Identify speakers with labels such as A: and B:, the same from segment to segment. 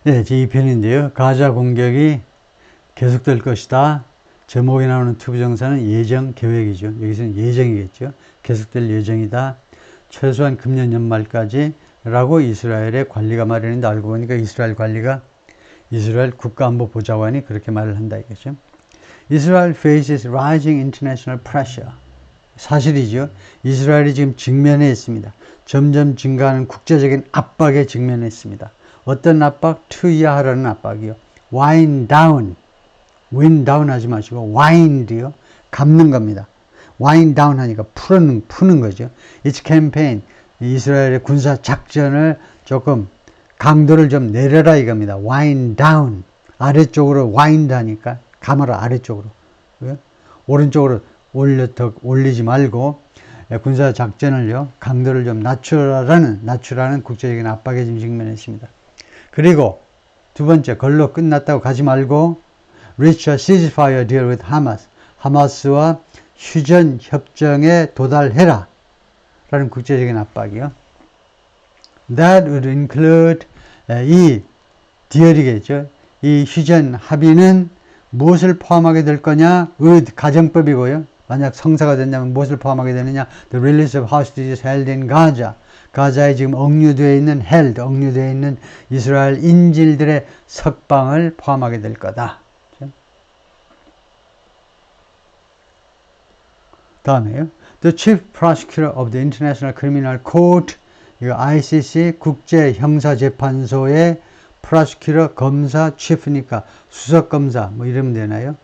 A: 네, 제2편인데요. 가자 공격이 계속될 것이다. 제목에 나오는 투부정사는 예정, 계획이죠. 여기서는 예정이겠죠. 계속될 예정이다. 최소한 금년 연말까지 라고 이스라엘의 관리가 말했는데 알고 보니까 이스라엘 관리가 이스라엘 국가안보보좌관이 그렇게 말을 한다 이거죠. Israel faces rising international pressure. 사실이죠. 이스라엘이 지금 직면해 있습니다. 점점 증가하는 국제적인 압박에 직면해 있습니다. 어떤 압박? 투이하라는 압박이요. wind down. wind down 하지 마시고 wind요. 감는 겁니다. wind down 하니까 푸는 거죠. Its campaign. 이스라엘의 군사 작전을 조금 강도를 좀 내려라 이겁니다. wind down. 아래쪽으로 wind 하니까 감아라 아래쪽으로. 오른쪽으로 더 올리지 말고 군사 작전을요. 강도를 좀 낮추라는 국제적인 압박에 지금 직면했습니다. 그리고 두 번째, 걸로 끝났다고 가지 말고 reach a ceasefire deal with Hamas. 하마스와 휴전 협정에 도달해라. 라는 국제적인 압박이요. That would include 이 deal이겠죠. 이 휴전 합의는 무엇을 포함하게 될 거냐? 가정법이고요. 만약 성사가 된다면 무엇을 포함하게 되느냐? The release of hostages held in Gaza. 가자에 지금 억류되어 있는 이스라엘 인질들의 석방을 포함하게 될 거다. 다음에요. The Chief Prosecutor of the International Criminal Court, 이거 ICC 국제형사재판소의 prosecutor, 검사, chief니까 수석검사, 뭐 이러면 되나요?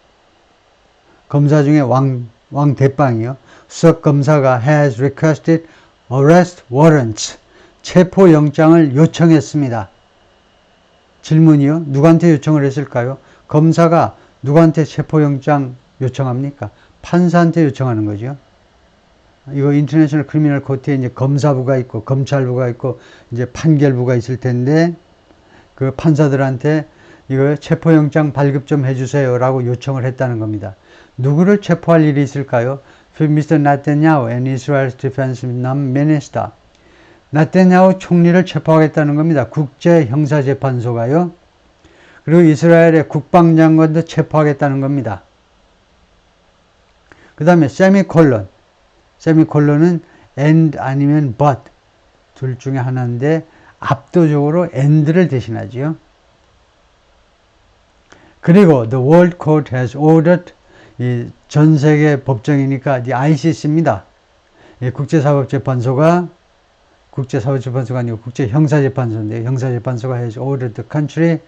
A: 검사 중에 왕 대빵이요. 수석검사가 has requested arrest warrants. 체포영장을 요청했습니다. 질문이요. 누구한테 요청을 했을까요? 검사가 누구한테 체포영장 요청합니까? 판사한테 요청하는 거죠. 이거 인터내셔널 크리미널 코트에 이제 검사부가 있고 검찰부가 있고 이제 판결부가 있을 텐데 그 판사들한테 이거 체포영장 발급 좀 해주세요 라고 요청을 했다는 겁니다. 누구를 체포할 일이 있을까요? Mr. Netanyahu and Israel's Defense Minister. 나타냐후 총리를 체포하겠다는 겁니다. 국제형사재판소가요. 그리고 이스라엘의 국방장관도 체포하겠다는 겁니다. 그 다음에 세미콜론은 and 아니면 but 둘 중에 하나인데 압도적으로 and를 대신하지요. 그리고 the World Court has ordered 이 전 세계 법정이니까 이 ICC입니다. 국제사법재판소가 아니고 국제형사재판소인데 형사재판소가 has ordered the country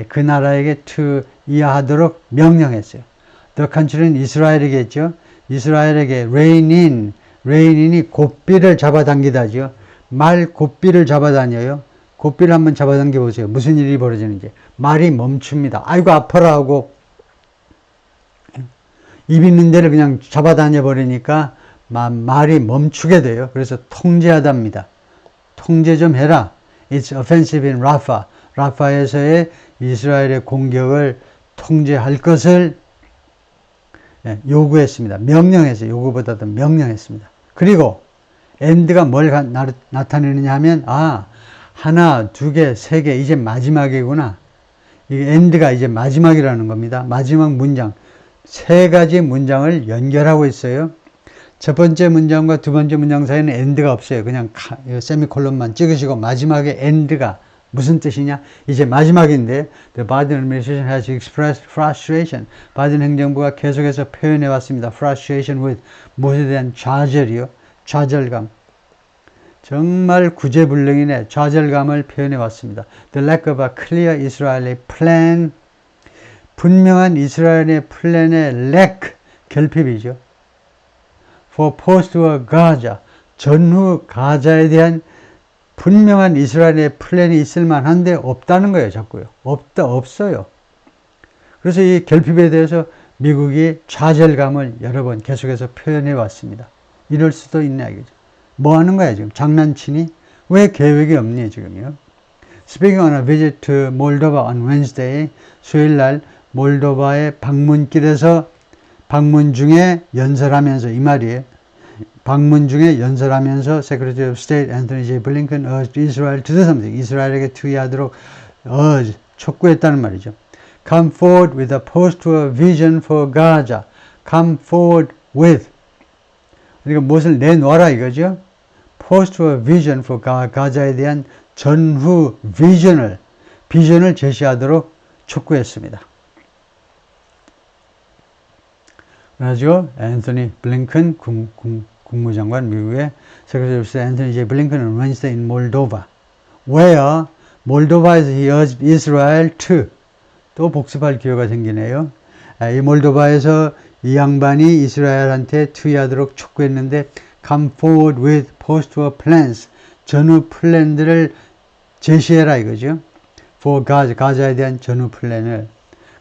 A: 그 나라에게 투이하도록 명령했어요. The country는 이스라엘이겠죠. 이스라엘에게 rein인이 고삐를 잡아당기다죠. 말 고삐를 잡아다녀요. 고삐를 한번 잡아당겨 보세요. 무슨 일이 벌어지는지. 말이 멈춥니다. 아이고 아파라 하고 입 있는 데를 그냥 잡아다녀 버리니까 말이 멈추게 돼요. 그래서 통제하답니다. 통제 좀 해라. It's offensive in Rafah. 라파에서의 이스라엘의 공격을 통제할 것을 요구했습니다. 명령했어요. 요구보다도 명령했습니다. 그리고 end가 뭘 나타내느냐 하면 하나, 두 개, 세 개 이제 마지막이구나. 이 end가 이제 마지막이라는 겁니다. 마지막 문장. 세 가지 문장을 연결하고 있어요. 첫 번째 문장과 두 번째 문장 사이에는 end가 없어요. 그냥 세미콜론만 찍으시고 마지막에 end가 무슨 뜻이냐? 이제 마지막인데 The Biden administration has expressed frustration. 바이든 행정부가 계속해서 표현해 왔습니다. Frustration with 무엇에 대한 좌절이요. 좌절감. 정말 구제불능이네. 좌절감을 표현해 왔습니다. The lack of a clear Israeli plan. 분명한 이스라엘의 플랜의 lack, 결핍이죠. For post-war Gaza. 전후 가자에 대한 분명한 이스라엘의 플랜이 있을 만한데 없다는 거예요, 자꾸요. 없어요. 그래서 이 결핍에 대해서 미국이 좌절감을 여러 번 계속해서 표현해 왔습니다. 이럴 수도 있네, 이거죠. 뭐 하는 거야, 지금? 장난치니? 왜 계획이 없니, 지금요? Speaking on a visit to Moldova on Wednesday, 수요일 날 몰도바의 방문길에서 방문 중에 연설하면서 이 말이에요. 방문 중에 연설하면서 Secretary of State Anthony J. Blinken urged Israel to do something. 이스라엘에게 투의하도록 촉구했다는 말이죠. Come forward with a post-war vision for Gaza. Come forward with. 그러니까 무엇을 내놓아라 이거죠. Post-war vision for 가자에 대한 전후 비전을 제시하도록 촉구했습니다. 그래가지고 앤서니 블링컨 국무장관, 미국의 세크레터리 오브 앤서니 J. 블링컨은 Wednesday in Moldova, where 몰도바에서 he urged Israel to, 또 복습할 기회가 생기네요. 이 몰도바에서 이 양반이 이스라엘한테 투의하도록 촉구했는데 come forward with post-war plans, 전후 플랜들을 제시해라 이거죠. for Gaza, 가자에 대한 전후 플랜을.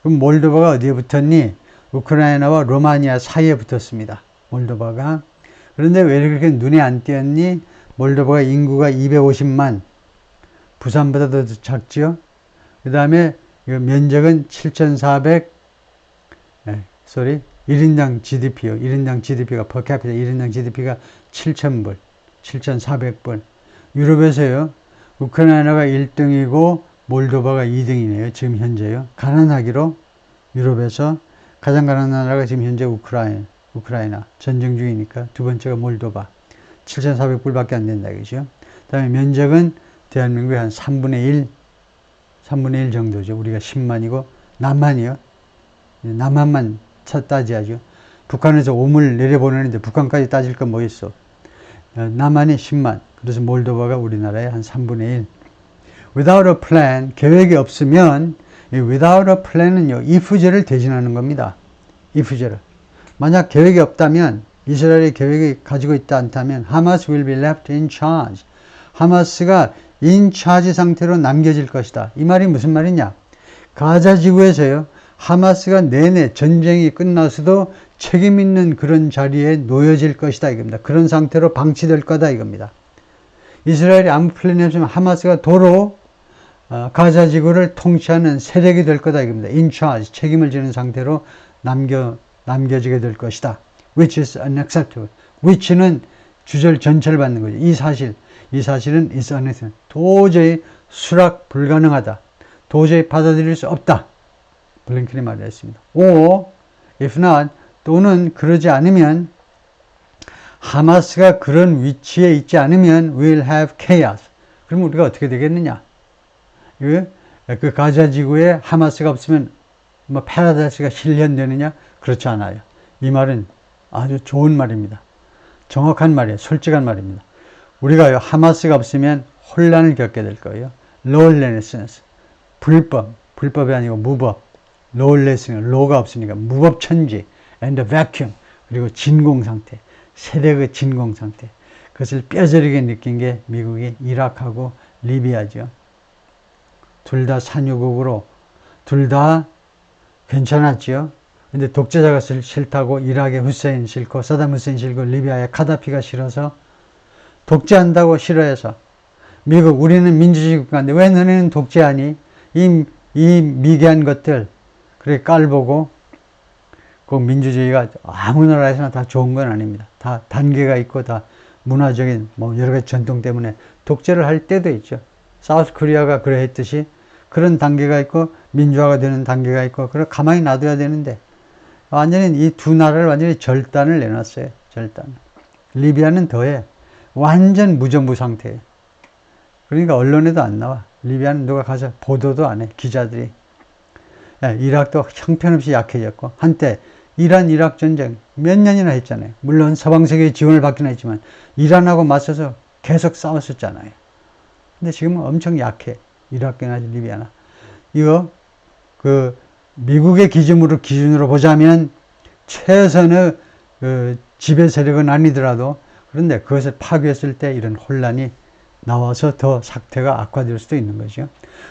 A: 그럼 몰도바가 어디에 붙었니? 우크라이나와 로마니아 사이에 붙었습니다. 몰도바가. 그런데 왜 그렇게 눈에 안 띄었니? 몰도바가 인구가 250만, 부산보다 더 작죠. 그 다음에 면적은 1인당 GDP요. 1인당 GDP가 per capita 1인당 GDP가 7,000불, 7,400불. 유럽에서요. 우크라이나가 1등이고 몰도바가 2등이네요. 지금 현재요. 가난하기로 유럽에서 가장 가난한 나라가 지금 현재 우크라이나. 전쟁 중이니까. 두 번째가 몰도바. 7,400불밖에 안 된다. 그죠? 그 다음에 면적은 대한민국의 한 3분의 1 정도죠. 우리가 10만이고, 남한이요. 남한만 따져야죠. 북한에서 오물 내려보내는데 북한까지 따질 건 뭐 있어. 남한이 10만. 그래서 몰도바가 우리나라의 한 3분의 1. Without a plan, 계획이 없으면, 이 without a plan은요, if제를 대신하는 겁니다. if제를. 만약 계획이 없다면, 이스라엘이 계획이 가지고 있다 않다면, Hamas will be left in charge. 하마스가 in charge 상태로 남겨질 것이다. 이 말이 무슨 말이냐? 가자 지구에서요, 하마스가 내내 전쟁이 끝나서도 책임 있는 그런 자리에 놓여질 것이다 이겁니다. 그런 상태로 방치될 거다 이겁니다. 이스라엘이 아무 플랜이 없으면 하마스가 도로 가자 지구를 통치하는 세력이 될 거다 이겁니다. In charge, 책임을 지는 상태로 남겨지게 될 것이다. Which is unacceptable. Which는 주절 전체를 받는 거죠. 이 사실은 is unacceptable. 도저히 수락 불가능하다. 도저히 받아들일 수 없다. 블링컨이 말했습니다. or if not, 또는 그러지 않으면, 하마스가 그런 위치에 있지 않으면 we'll have chaos. 그럼 우리가 어떻게 되겠느냐? 그 가자 지구에 하마스가 없으면 뭐 파라다이스가 실현되느냐? 그렇지 않아요. 이 말은 아주 좋은 말입니다. 정확한 말이에요. 솔직한 말입니다. 우리가 하마스가 없으면 혼란을 겪게 될 거예요. lawlessness, 불법이 아니고 무법. lawlessness, law가 없으니까 무법천지, and the vacuum, 그리고 진공상태, 세력의 진공상태. 그것을 뼈저리게 느낀 게 미국이 이라크하고 리비아죠. 둘 다 산유국으로, 둘 다 괜찮았죠. 근데 독재자가 싫다고, 이라크의 후세인 싫고, 사담 후세인 싫고, 리비아의 카다피가 싫어서, 독재한다고 싫어해서, 미국, 우리는 민주주의 국가인데 왜 너네는 독재하니? 이 미개한 것들, 그래 깔보고, 그 민주주의가 아무 나라에서나 다 좋은 건 아닙니다. 다 단계가 있고, 다 문화적인 뭐 여러 가지 전통 때문에 독재를 할 때도 있죠. 사우스 코리아가 그래 했듯이 그런 단계가 있고, 민주화가 되는 단계가 있고, 그걸 가만히 놔둬야 되는데, 완전히 이 두 나라를 완전히 절단을 내놨어요. 절단. 리비아는 더해. 완전 무정부 상태예요. 그러니까 언론에도 안 나와. 리비아는 누가 가서 보도도 안 해. 기자들이. 이라크도 형편없이 약해졌고, 한때 이란 이라크 전쟁 몇 년이나 했잖아요. 물론 서방 세계의 지원을 받긴 했지만 이란하고 맞서서 계속 싸웠었잖아요. 근데 지금은 엄청 약해. 이라크나 리비아나. 이거 미국의 기준으로 보자면 최선의 지배 세력은 아니더라도, 그런데 그것을 파괴했을 때 이런 혼란이 나와서 더 사태가 악화될 수도 있는 거죠.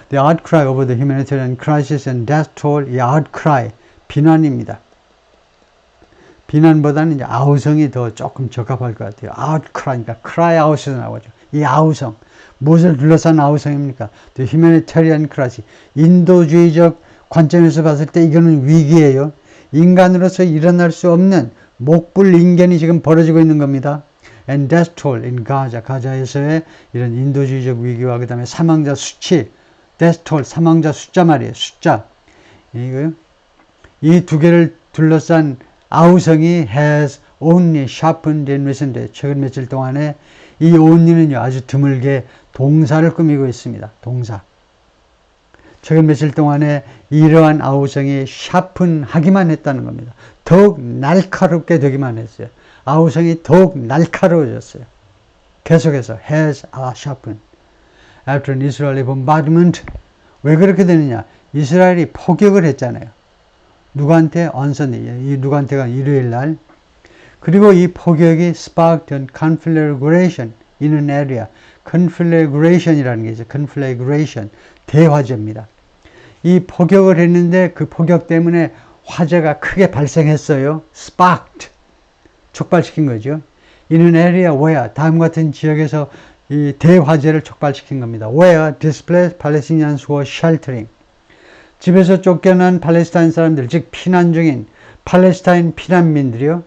A: The outcry over the humanitarian crisis and death toll, 이 outcry, 비난입니다. 비난보다는 이제 아우성이 더 조금 적합할 것 같아요. outcry니까 cry out에서 나오죠. 이 아우성, 무엇을 둘러싼 아우성입니까? The humanitarian crisis, 인도주의적 관점에서 봤을 때 이거는 위기예요. 인간으로서 일어날 수 없는 목불인견이 지금 벌어지고 있는 겁니다. And death toll in Gaza, 가자에서의 이런 인도주의적 위기와 그 다음에 사망자 수치, death toll, 사망자 숫자 말이에요. 숫자. 이거요. 이 두 개를 둘러싼 아우성이 has only sharpened in recent days. 최근 며칠 동안에 이 only는요, 아주 드물게 동사를 꾸미고 있습니다. 동사. 최근 며칠 동안에 이러한 아우성이 sharpen하기만 했다는 겁니다. 더욱 날카롭게 되기만 했어요. 아우성이 더욱 날카로워졌어요. 계속해서 has sharpened. After an Israeli bombardment. 왜 그렇게 되느냐? 이스라엘이 포격을 했잖아요. 누구한테? On Sunday. 이 누구한테가 일요일 날. 그리고 이 포격이 sparked a conflagration in an area. conflagration이라는 게 있어요. conflagration. 대화재입니다. 이 포격을 했는데 그 포격 때문에 화재가 크게 발생했어요. sparked. 촉발시킨 거죠. In an area where 다음 같은 지역에서 이 대화재를 촉발시킨 겁니다. Where displaced Palestinians were sheltering. 집에서 쫓겨난 팔레스타인 사람들, 즉 피난 중인 팔레스타인 피난민들이요.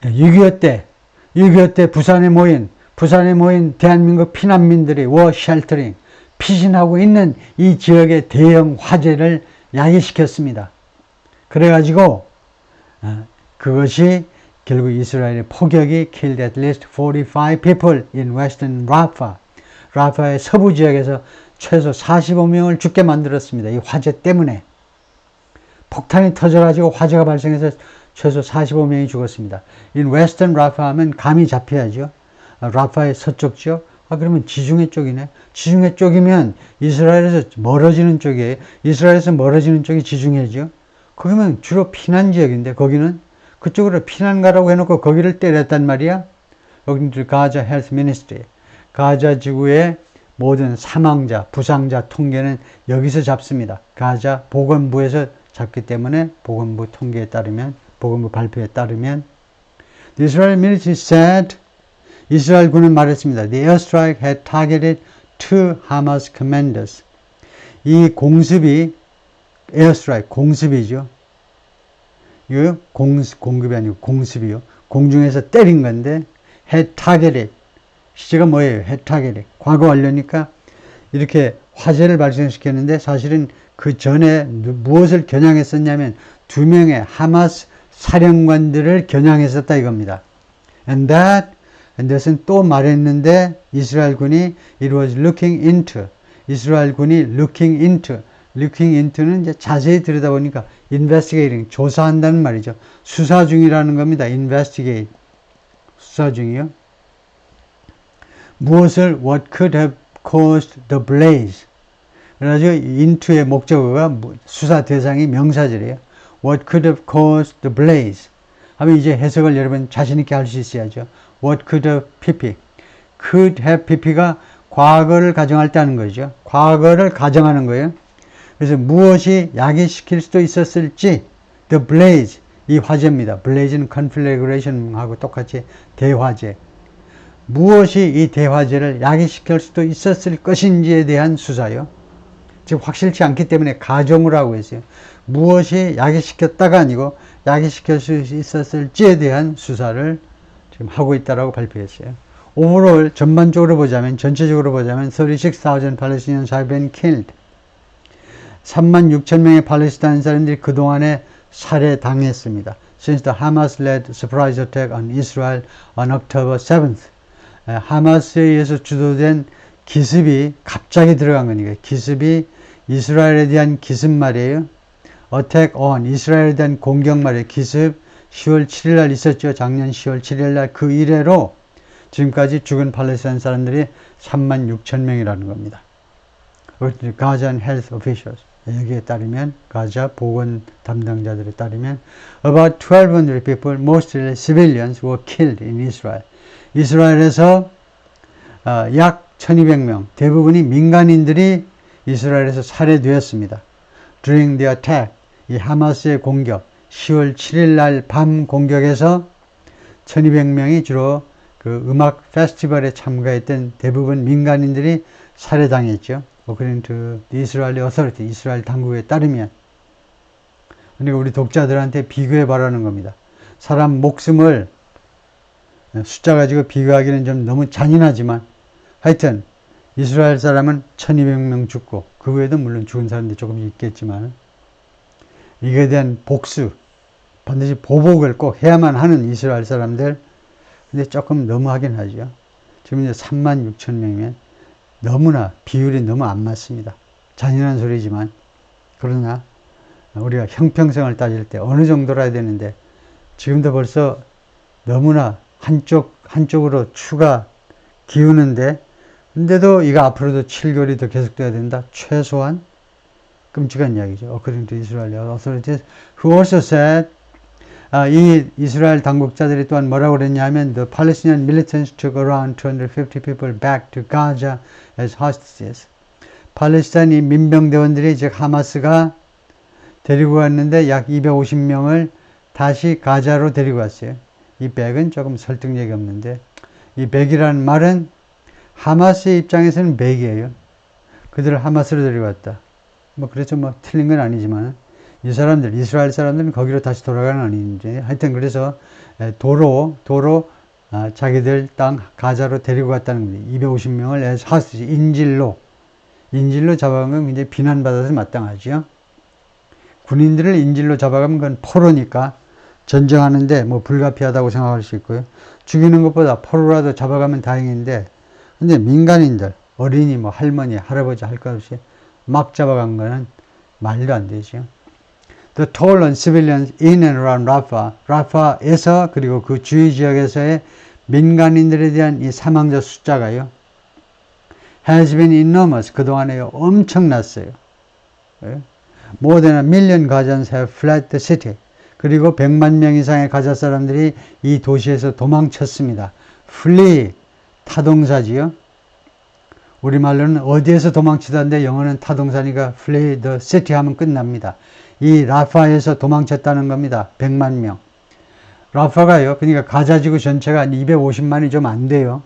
A: 6.25 때 부산에 모인 대한민국 피난민들이 were sheltering. 피신하고 있는 이 지역의 대형 화재를 야기시켰습니다. 그래가지고 그것이 결국 이스라엘의 포격이 killed at least 45 people in western Rafah. 라파의 서부 지역에서 최소 45명을 죽게 만들었습니다. 이 화재 때문에. 폭탄이 터져가지고 화재가 발생해서 최소 45명이 죽었습니다. in western Rafah 하면 감이 잡혀야죠. 라파의 서쪽 지역. 그러면 지중해 쪽이네. 지중해 쪽이면 이스라엘에서 멀어지는 쪽이에요. 이스라엘에서 멀어지는 쪽이 지중해죠. 거기면 주로 피난 지역인데 거기는 그쪽으로 피난 가라고 해놓고 거기를 때렸단 말이야. 여기는 가자 헬스 미니스트리. 가자 지구의 모든 사망자, 부상자 통계는 여기서 잡습니다. 가자 보건부에서 잡기 때문에 보건부 통계에 따르면, 보건부 발표에 따르면 The Israel military said, 이스라엘 군은 말했습니다. The airstrike had targeted 2 Hamas commanders. 이 공습이 에어스트라이크, 공습이죠. 이거 공급이 아니고 공습이요. 공중에서 때린 건데 had targeted. 시제가 뭐예요? had targeted. 과거 완료니까 이렇게 화재를 발생시켰는데 사실은 그 전에 무엇을 겨냥했었냐면 2명의 하마스 사령관들을 겨냥했었다 이겁니다. And that은 또 말했는데 이스라엘 군이 it was looking into. 이스라엘 군이 looking into는 이제 자세히 들여다보니까 investigating, 조사한다는 말이죠. 수사 중이라는 겁니다. investigate. 수사 중이요. 무엇을 what could have caused the blaze. 그래가지고 into의 목적어가 수사 대상이 명사절이에요. what could have caused the blaze. 하면 이제 해석을 여러분 자신 있게 할 수 있어야죠. what could have pp. could have pp가 과거를 가정할 때 하는 거죠. 과거를 가정하는 거예요. 그래서 무엇이 야기시킬 수도 있었을지 the blaze, 이 화재입니다. blaze는 conflagration하고 똑같이 대화재. 무엇이 이 대화재를 야기시킬 수도 있었을 것인지에 대한 수사요. 지금 확실치 않기 때문에 가정을 하고 있어요. 무엇이 야기시켰다가 아니고 야기시킬 수 있었을지에 대한 수사를 지금 하고 있다라고 발표했어요. 오버롤 전반적으로 보자면, 전체적으로 보자면 36,000 Palestinians have been killed. 36,000명의 팔레스타인 사람들이 그동안에 살해당했습니다. Since the Hamas-led surprise attack on Israel on October 7th. 하마스에 의해서 주도된 기습이 갑자기 들어간 거니까 기습이 이스라엘에 대한 기습 말이에요. Attack on, 이스라엘에 대한 공격 말이에요. 기습 10월 7일 날 있었죠. 작년 10월 7일 날 그 이래로 지금까지 죽은 팔레스타인 사람들이 36,000명이라는 겁니다. 가자 헬스 오피셜스 여기에 따르면 가자 보건 담당자들에 따르면 about 1,200 people, mostly civilians, were killed in Israel. 이스라엘에서 약 1,200명, 대부분이 민간인들이 이스라엘에서 살해되었습니다. During the attack, 이 하마스의 공격, 10월 7일 날 밤 공격에서 1,200명이 주로 그 음악 페스티벌에 참가했던 대부분 민간인들이 살해당했죠. According to the Israeli authority, 이스라엘 당국에 따르면. 그러니까 우리 독자들한테 비교해 보라는 겁니다. 사람 목숨을 숫자 가지고 비교하기는 좀 너무 잔인하지만 하여튼 이스라엘 사람은 1200명 죽고 그 외에도 물론 죽은 사람들이 조금 있겠지만 이거에 대한 복수, 반드시 보복을 꼭 해야만 하는 이스라엘 사람들. 근데 조금 너무하긴 하죠. 지금 이제 36,000명이면 너무나 비율이 너무 안 맞습니다. 잔인한 소리지만. 그러나 우리가 형평성을 따질 때 어느 정도라 해야 되는데 지금도 벌써 너무나 한쪽으로 추가 기우는데, 근데도 이거 앞으로도 7개월이 더 계속돼야 된다. 최소한 끔찍한 이야기죠. According to Israeli authorities, who also said, 이 이스라엘 당국자들이 또한 뭐라고 그랬냐면 the Palestinian militants took around 250 people back to Gaza as hostages. 팔레스타인 민병대원들이 즉 하마스가 데리고 갔는데 약 250명을 다시 가자로 데리고 왔어요. 이 100은 조금 설득력이 없는데 이 100이라는 말은 하마스의 입장에서는 100이에요. 그들을 하마스로 데리고 왔다. 뭐 그래서 뭐 틀린 건 아니지만 이 사람들, 이스라엘 사람들은 거기로 다시 돌아가는 아닌지 하여튼 그래서 도로 자기들 땅 가자로 데리고 갔다는 겁니다. 250명을 하스지 인질로 잡아간 건 굉장히 비난받아서 마땅하죠. 군인들을 인질로 잡아가면 그건 포로니까 전쟁하는데 뭐 불가피하다고 생각할 수 있고요. 죽이는 것보다 포로라도 잡아가면 다행인데, 근데 민간인들, 어린이, 뭐 할머니, 할아버지 할 것 없이 막 잡아간 거는 말도 안 되죠. The toll on civilians in and around Rafah, 라파에서 그리고 그 주위 지역에서의 민간인들에 대한 이 사망자 숫자가요, has been enormous. 그동안에 엄청났어요. More than 1 million Gazans have fled the city. 그리고 100만 명 이상의 가자 사람들이 이 도시에서 도망쳤습니다. flee, 타동사지요. 우리말로는 어디에서 도망치다인데 영어는 타동사니까 flee the city 하면 끝납니다. 이 라파에서 도망쳤다는 겁니다. 100만 명. 라파가요, 그러니까 가자지구 전체가 250만이 좀 안 돼요.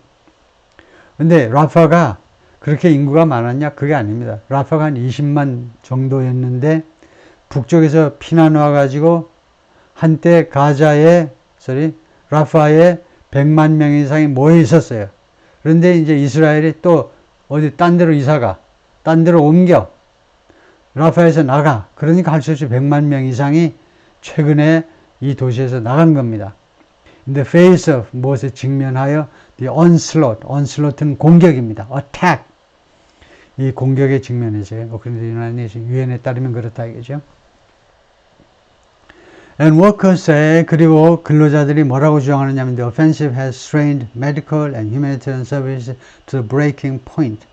A: 근데 라파가 그렇게 인구가 많았냐? 그게 아닙니다. 라파가 한 20만 정도였는데 북쪽에서 피난 와가지고 한때 라파에 100만 명 이상이 모여 있었어요. 그런데 이제 이스라엘이 또 어디 딴 데로 이사가, 딴 데로 옮겨, 라파에서 나가. 그러니까 할 수 없이 100만 명 이상이 최근에 이 도시에서 나간 겁니다. In the face of, 무엇에 직면하여, the onslaught는 공격입니다. attack. 이 공격에 직면해서요. 그런데 유엔에 따르면 그렇다 이거죠. And workers say, 그리고 근로자들이 뭐라고 주장하느냐면 the offensive has strained medical and humanitarian services to the breaking point.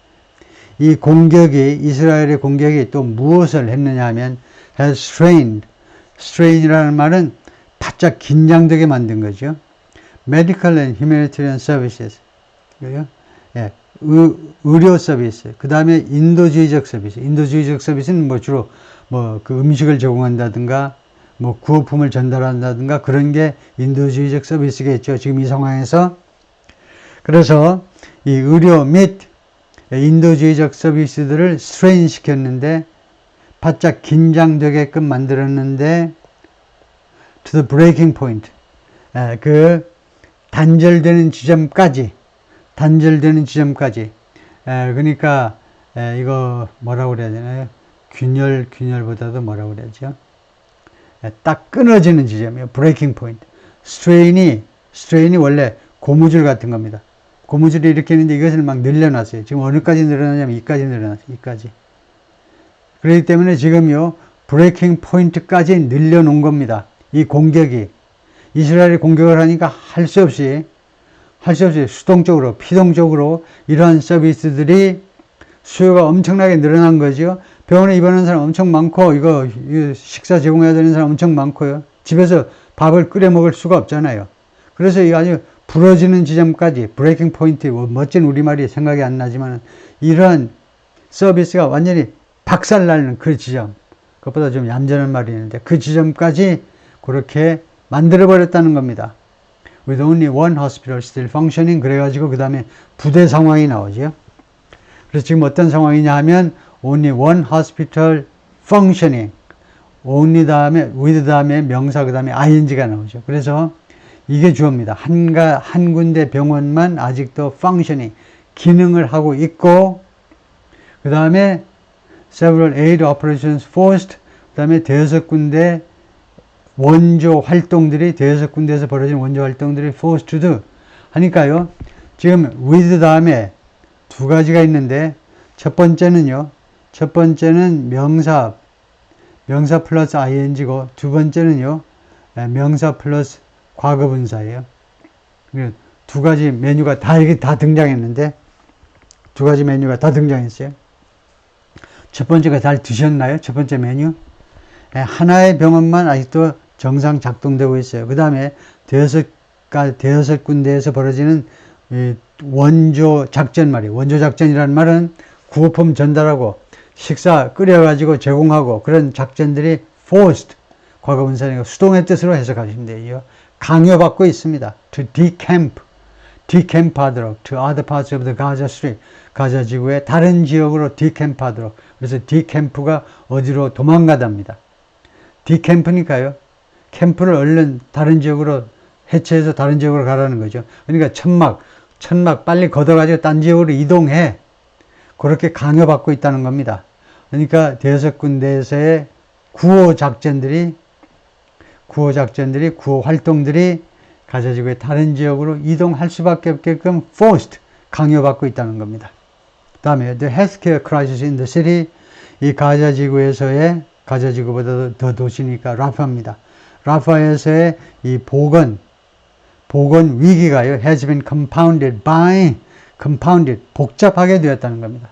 A: 이 공격이, 이스라엘의 공격이 또 무엇을 했느냐 하면 has strain이라는 말은 바짝 긴장되게 만든 거죠. medical and humanitarian services. 예, 의료 서비스. 그 다음에 인도주의적 서비스. 인도주의적 서비스는 뭐 주로 뭐 그 음식을 제공한다든가 뭐 구호품을 전달한다든가 그런 게 인도주의적 서비스겠죠. 지금 이 상황에서. 그래서 이 의료 및 인도주의적 서비스들을 스트레인 시켰는데 바짝 긴장되게끔 만들었는데 to the breaking point. 그 단절되는 지점까지. 그러니까 이거 뭐라고 그래야 되나요? 균열보다도 뭐라고 그래야죠? 딱 끊어지는 지점이에요. breaking point. 스트레인이 원래 고무줄 같은 겁니다. 고무줄이 이렇게 있는데 이것을 막 늘려놨어요. 지금 어느까지 늘어나냐면 이까지 늘어났어요. 이까지. 그렇기 때문에 지금요, 브레이킹 포인트까지 늘려놓은 겁니다. 이 공격이. 이스라엘이 공격을 하니까 할 수 없이 수동적으로, 피동적으로 이러한 서비스들이 수요가 엄청나게 늘어난 거죠. 병원에 입원하는 사람 엄청 많고, 이거 식사 제공해야 되는 사람 엄청 많고요. 집에서 밥을 끓여 먹을 수가 없잖아요. 그래서 이거 아주 부러지는 지점까지, 브레이킹 포인트, 멋진 우리말이 생각이 안 나지만, 이런 서비스가 완전히 박살나는 그 지점, 그것보다 좀 얌전한 말이 있는데, 그 지점까지 그렇게 만들어버렸다는 겁니다. With only one hospital still functioning. 그래가지고 그 다음에 부대 상황이 나오죠. 그래서 지금 어떤 상황이냐 하면 only one hospital functioning. only 다음에 with 다음에 명사 그 다음에 ing가 나오죠. 그래서 이게 주어입니다. 한 군데 병원만 아직도 functioning, 기능을 하고 있고 그 다음에 several aid operations forced, 그 다음에 대여섯 군데 원조 활동들이, 대여섯 군데에서 벌어진 원조 활동들이 forced 하니까요. 지금 with 다음에 두 가지가 있는데, 첫 번째는 명사 플러스 ing고, 두 번째는요, 명사 플러스 과거분사예요. 두 가지 메뉴가 이게 다 등장했는데, 두 가지 메뉴가 다 등장했어요. 첫 번째가 잘 드셨나요? 첫 번째 메뉴? 하나의 병원만 아직도 정상 작동되고 있어요. 그 다음에 대여섯 군데에서 벌어지는 원조 작전 말이에요. 원조 작전이라는 말은 구호품 전달하고 식사 끓여가지고 제공하고 그런 작전들이 forced, 과거분사니까 수동의 뜻으로 해석하시면 돼요. 강요받고 있습니다. to decamp 하도록, to other parts of the Gaza Strip, 가자 지구의 다른 지역으로 decamp 하도록. 그래서 decamp가 어디로 도망가답니다. decamp니까요. 캠프를 얼른 다른 지역으로 해체해서 다른 지역으로 가라는 거죠. 그러니까 천막 빨리 걷어가지고 딴 지역으로 이동해. 그렇게 강요받고 있다는 겁니다. 그러니까 대여섯 군데에서의 구호 활동들이 가자지구의 다른 지역으로 이동할 수밖에 없게끔 forced, 강요받고 있다는 겁니다. 그 다음에 the healthcare crisis in the city, 이 가자지구에서의, 가자지구보다 더 도시니까 라파입니다. 라파에서의 이 보건 위기가요, has been compounded, 복잡하게 되었다는 겁니다.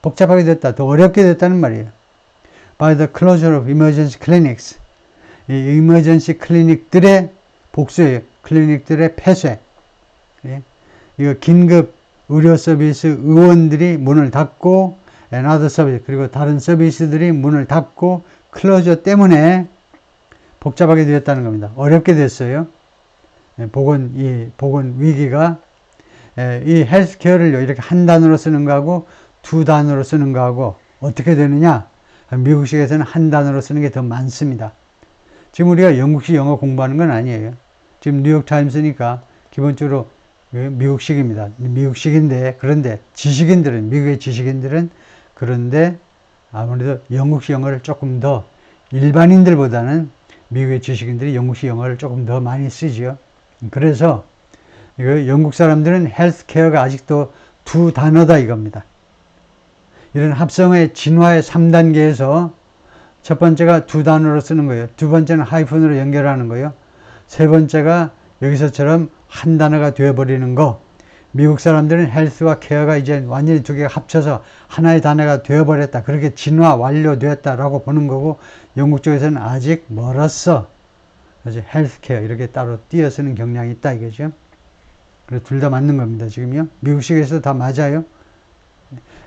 A: 복잡하게 됐다, 더 어렵게 됐다는 말이에요. by the closure of emergency clinics, 이 emergency 클리닉들의 복수예요. 클리닉들의 폐쇄. 예? 이거 긴급 의료 서비스 의원들이 문을 닫고, and other service, 그리고 다른 서비스들이 문을 닫고, 클로저 때문에 복잡하게 되었다는 겁니다. 어렵게 됐어요. 보건 위기가, 이 헬스케어를 이렇게 한 단어로 쓰는 거하고 두 단어로 쓰는 거하고 어떻게 되느냐? 미국식에서는 한 단어로 쓰는 게 더 많습니다. 지금 우리가 영국식 영어 공부하는 건 아니에요. 지금 뉴욕타임스니까 기본적으로 미국식입니다. 미국식인데, 그런데 미국의 지식인들은 그런데 아무래도 영국식 영어를 조금 더, 일반인들보다는 미국의 지식인들이 영국식 영어를 조금 더 많이 쓰지요. 그래서 이거 영국 사람들은 헬스케어가 아직도 두 단어다 이겁니다. 이런 합성의 진화의 3단계에서 첫 번째가 두 단어로 쓰는 거예요. 두 번째는 하이픈으로 연결하는 거예요. 세 번째가 여기서처럼 한 단어가 되어버리는 거. 미국 사람들은 헬스와 케어가 이제 완전히 두 개가 합쳐서 하나의 단어가 되어버렸다. 그렇게 진화 완료되었다라고 보는 거고, 영국 쪽에서는 아직 멀었어. 그래서 헬스케어 이렇게 따로 띄어 쓰는 경향이 있다 이거죠. 그래서 둘 다 맞는 겁니다. 지금요. 미국식에서도 다 맞아요.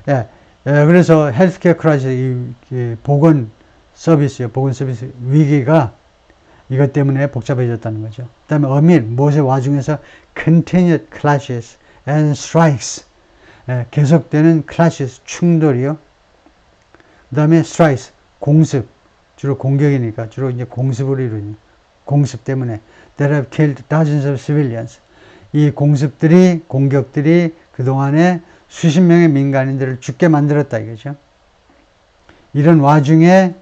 A: 예. 그래서 헬스케어 크라이시스, 이 보건 서비스 위기가 이것 때문에 복잡해졌다는 거죠. 그 다음에 엄밀, 모세 와중에서 continued clashes and strikes, 계속되는 clashes, 충돌이요. 그 다음에 strikes, 공습, 주로 공격이니까 주로 이제 공습으로 이루어진, 공습 때문에 that have killed dozens of civilians, 이 공격들이 그동안에 수십 명의 민간인들을 죽게 만들었다 이거죠. 이런 와중에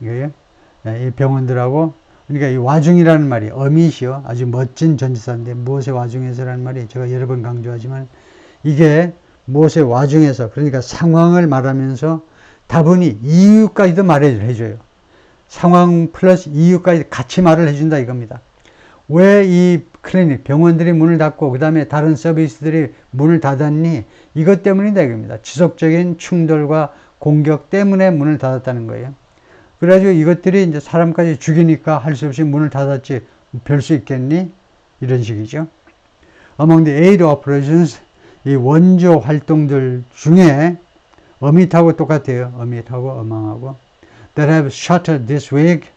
A: 이거요, 이 병원들하고, 그러니까 이 와중이라는 말이 어밋이요, 아주 멋진 전치사인데, 무엇의 와중에서라는 말이 제가 여러 번 강조하지만, 이게 무엇의 와중에서, 그러니까 상황을 말하면서 다분히 이유까지도 말해줘요. 상황 플러스 이유까지 같이 말을 해준다 이겁니다. 왜 이 클리닉, 병원들이 문을 닫고 그 다음에 다른 서비스들이 문을 닫았니? 이것 때문이다 이겁니다. 지속적인 충돌과 공격 때문에 문을 닫았다는 거예요. 그래가지고 이것들이 이제 사람까지 죽이니까 할 수 없이 문을 닫았지, 별 수 있겠니? 이런 식이죠. Among the aid operations, 이 원조 활동들 중에 어밋하고 똑같아요. 어밋하고 어망하고. That have shuttered this week,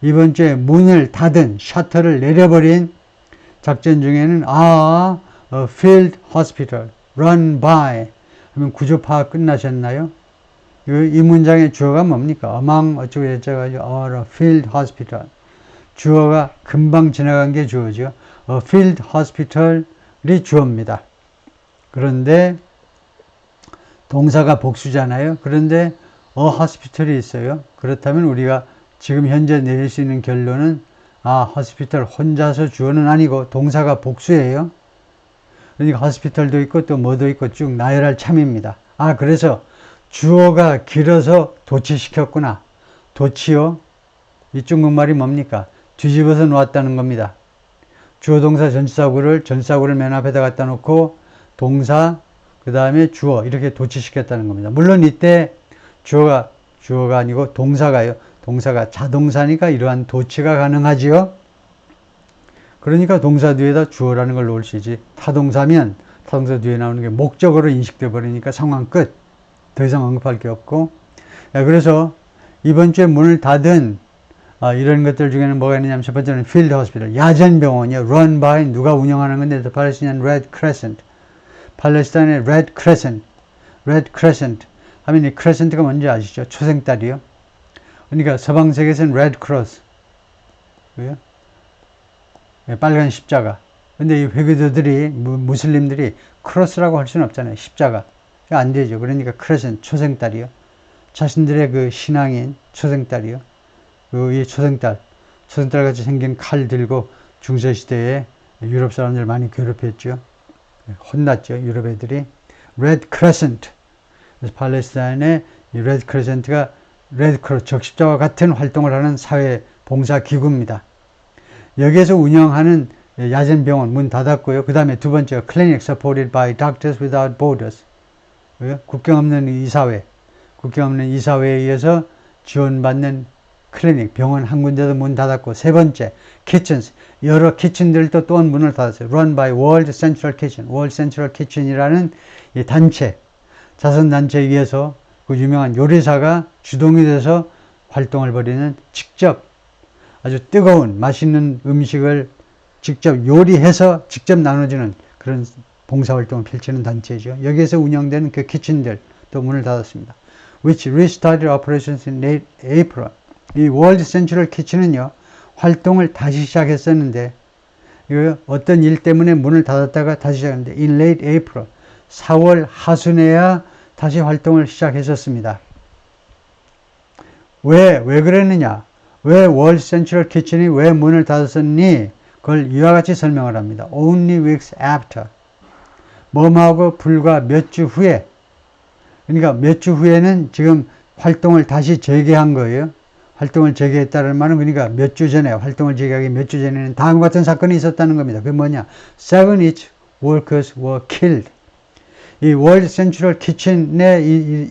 A: 이번 주에 문을 닫은, 셔터를 내려버린 작전 중에는 a field hospital run by 하면 구조 파악 끝나셨나요? 이 문장의 주어가 뭡니까? among 어쩌고 저쩌고 a field hospital, 주어가 금방 지나간 게 주어죠. a field hospital이 주어입니다. 그런데 동사가 복수잖아요. 그런데 hospital이 있어요. 그렇다면 우리가 지금 현재 내릴 수 있는 결론은 hospital 혼자서 주어는 아니고 동사가 복수예요. 그러니까 hospital도 있고 또 뭐도 있고 쭉 나열할 참입니다. 그래서 주어가 길어서 도치시켰구나. 도치요. 이 중국말이 뭡니까? 뒤집어서 놓았다는 겁니다. 주어 동사 전치사구를 맨 앞에다 갖다 놓고 동사 그 다음에 주어 이렇게 도치시켰다는 겁니다. 물론 이때 주어가 아니고 동사가요. 동사가 자동사니까 이러한 도치가 가능하지요. 그러니까 동사 뒤에다 주어라는 걸 놓을 수 있지. 타동사면 타동사 뒤에 나오는 게 목적어로 인식돼 버리니까 상황 끝. 더 이상 언급할 게 없고. 그래서 이번 주에 문을 닫은 이런 것들 중에는 뭐가 있느냐면 첫 번째는 필드 호스피털, 야전병원이요. run by 누가 운영하는 건데 The Palestinian Red Crescent. 팔레스타인의 Red Crescent. Red Crescent 하면 이 crescent가 뭔지 아시죠? 초생달이요. 그러니까 서방 세계에서는 Red Cross. 왜요? 빨간 십자가. 근데 이 회교도들이 무슬림들이 크로스라고 할 수는 없잖아요. 십자가. 안 되죠. 그러니까 crescent 초생달이요. 자신들의 그 신앙인 초생달이요. 이 초생달 같이 생긴 칼 들고 중세시대에 유럽 사람들 많이 괴롭혔죠. 혼났죠. 유럽 애들이. Red Crescent. 그래서 팔레스타인의 이 Red Crescent가 Red Cross 적십자와 같은 활동을 하는 사회 봉사 기구입니다. 여기에서 운영하는 야전병원 문 닫았고요. 그 다음에 두 번째가 Clinic Supported by Doctors Without Borders. 국경 없는 이사회에 의해서 지원받는 클리닉, 병원 한 군데도 문 닫았고, 세 번째, kitchens, 여러 키친들도 또한 문을 닫았어요. Run by World Central Kitchen, World Central Kitchen이라는 이 단체, 자선단체에 의해서 그 유명한 요리사가 주동이 돼서 활동을 벌이는 직접 아주 뜨거운 맛있는 음식을 직접 요리해서 직접 나눠주는 그런 봉사활동을 펼치는 단체죠. 여기에서 운영되는 그 키친들 또 문을 닫았습니다. Which restarted operations in late April. 이 월드 센트럴 키친은요, 활동을 다시 시작했었는데, 이거 어떤 일 때문에 문을 닫았다가 다시 시작했는데, in late April, 4월 하순에야 다시 활동을 시작했었습니다. 왜 그랬느냐? 왜 월드 센트럴 키친이 왜 문을 닫았었니? 그걸 이와 같이 설명을 합니다. Only weeks after. 뭐하고 불과 몇 주 후에, 그러니까 몇 주 후에는 지금 활동을 다시 재개한 거예요. 활동을 재개했다는 말은 그러니까 몇 주 전에, 활동을 재개하기 몇 주 전에는 다음과 같은 사건이 있었다는 겁니다. 그게 뭐냐? 7 each workers were killed. 이 월드 센트럴 키친에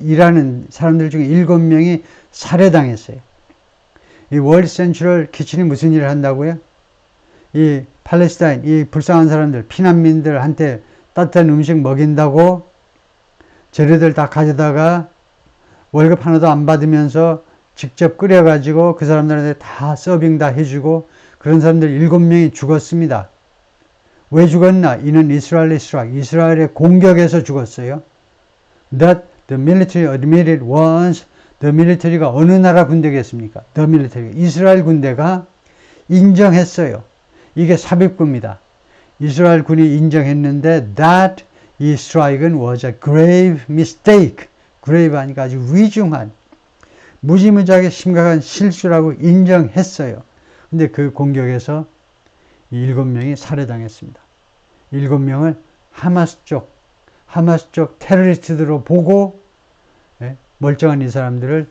A: 일하는 사람들 중에 7명이 살해당했어요. 이 월드 센트럴 키친이 무슨 일을 한다고요? 이 팔레스타인, 이 불쌍한 사람들, 피난민들한테 따뜻한 음식 먹인다고 재료들 다 가져다가 월급 하나도 안 받으면서 직접 끓여가지고 그 사람들한테 다 서빙 다 해주고 그런 사람들 7명이 죽었습니다. 왜 죽었나? 이는 이스라엘의 스트라이크, 이스라엘의 공격에서 죽었어요. That the military admitted was, the military가 어느 나라 군대겠습니까? The military, 이스라엘 군대가 인정했어요. 이게 삽입구입니다. 이스라엘 군이 인정했는데 that 이 strike는 was a grave mistake. grave 하니까 아주 위중한, 무지무지하게 심각한 실수라고 인정했어요. 근데 그 공격에서 이 7명이 살해당했습니다. 7명을 하마스 쪽 테러리스트들로 보고 멀쩡한 이 사람들을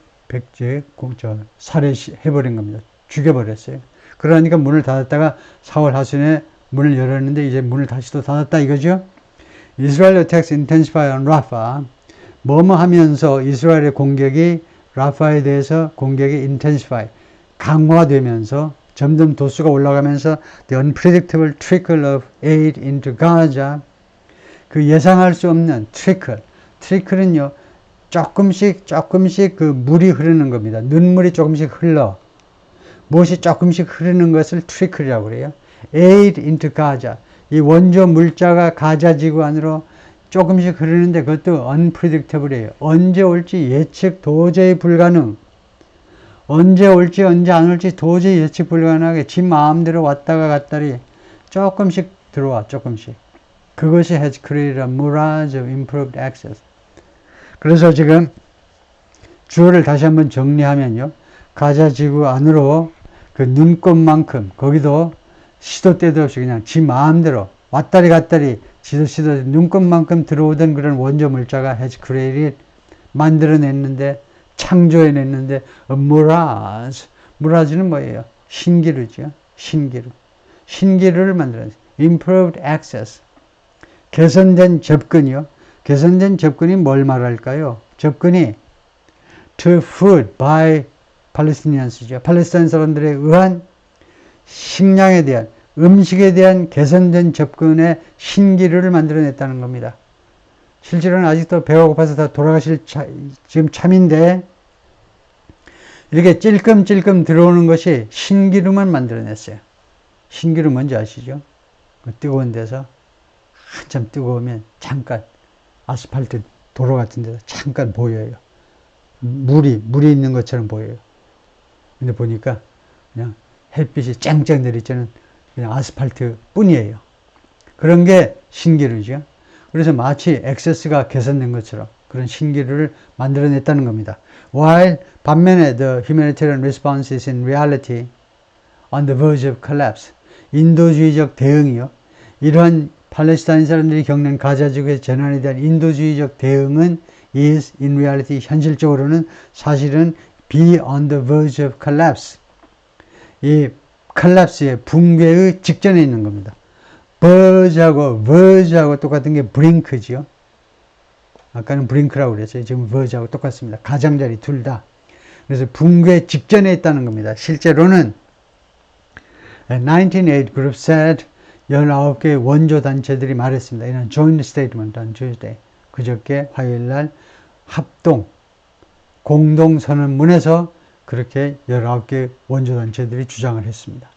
A: 살해해버린 겁니다. 죽여버렸어요. 그러니까 문을 닫았다가 4월 하순에 문을 열었는데 이제 문을 다시 또 닫았다 이거죠. Israel attacks intensify on Rafah. 뭐뭐 하면서 이스라엘의 공격이 라파에 대해서 공격이 intensify, 강화되면서 점점 도수가 올라가면서 the unpredictable trickle of aid into Gaza, 그 예상할 수 없는 trickle은요 조금씩 그 물이 흐르는 겁니다. 눈물이 조금씩 흘러 무엇이 조금씩 흐르는 것을 trickle이라고 그래요. aid into Gaza, 이 원조 물자가 가자 지구 안으로 조금씩 흐르는데 그것도 unpredictable이에요. 언제 올지 예측 도저히 불가능. 언제 올지 언제 안 올지 도저히 예측 불가능하게 지 마음대로 왔다가 갔다리 조금씩 들어와 조금씩. 그것이 has created a mirage of improved access. 그래서 지금 주어를 다시 한번 정리하면요. 가자 지구 안으로 그 눈곱만큼 거기도 시도 때도 없이 그냥 지 마음대로 왔다리 갔다리 시도 눈곱만큼 들어오던 그런 원조 물자가 has created 만들어냈는데 창조해냈는데 mirage. mirage는 뭐예요? 신기루죠. 신기루를 만들어냈어요. improved access. 개선된 접근이요. 개선된 접근이 뭘 말할까요? 접근이 to food by Palestinians죠. 팔레스타인 사람들에 의한 식량에 대한 음식에 대한 개선된 접근의 신기루를 만들어냈다는 겁니다. 실제로는 아직도 배가 고파서 다 돌아가실 지금 참인데 이렇게 찔끔찔끔 들어오는 것이 신기루만 만들어냈어요. 신기루 뭔지 아시죠? 그 뜨거운 데서 한참 뜨거우면 잠깐 아스팔트 도로 같은 데서 잠깐 보여요. 물이 있는 것처럼 보여요. 근데 보니까 그냥 햇빛이 쨍쨍 내리쬐는 그냥 아스팔트 뿐이에요. 그런 게 신기루죠. 그래서 마치 액세스가 개선된 것처럼 그런 신기루를 만들어냈다는 겁니다. While 반면에 the humanitarian response is in reality on the verge of collapse. 인도주의적 대응이요. 이러한 팔레스타인 사람들이 겪는 가자지구의 재난에 대한 인도주의적 대응은 is in reality 현실적으로는 사실은 be on the verge of collapse. 이 collapse의 붕괴의 직전에 있는 겁니다. verge하고 똑같은 게 brink지요. 아까는 brink라고 그랬어요. 지금 verge하고 똑같습니다. 가장자리 둘 다. 그래서 붕괴 직전에 있다는 겁니다. 실제로는 1908 group said 19개의 원조 단체들이 말했습니다. 이런 joint statement on Tuesday. 그저께 화요일날 합동 공동 선언문에서 그렇게 19개 원조 단체들이 주장을 했습니다.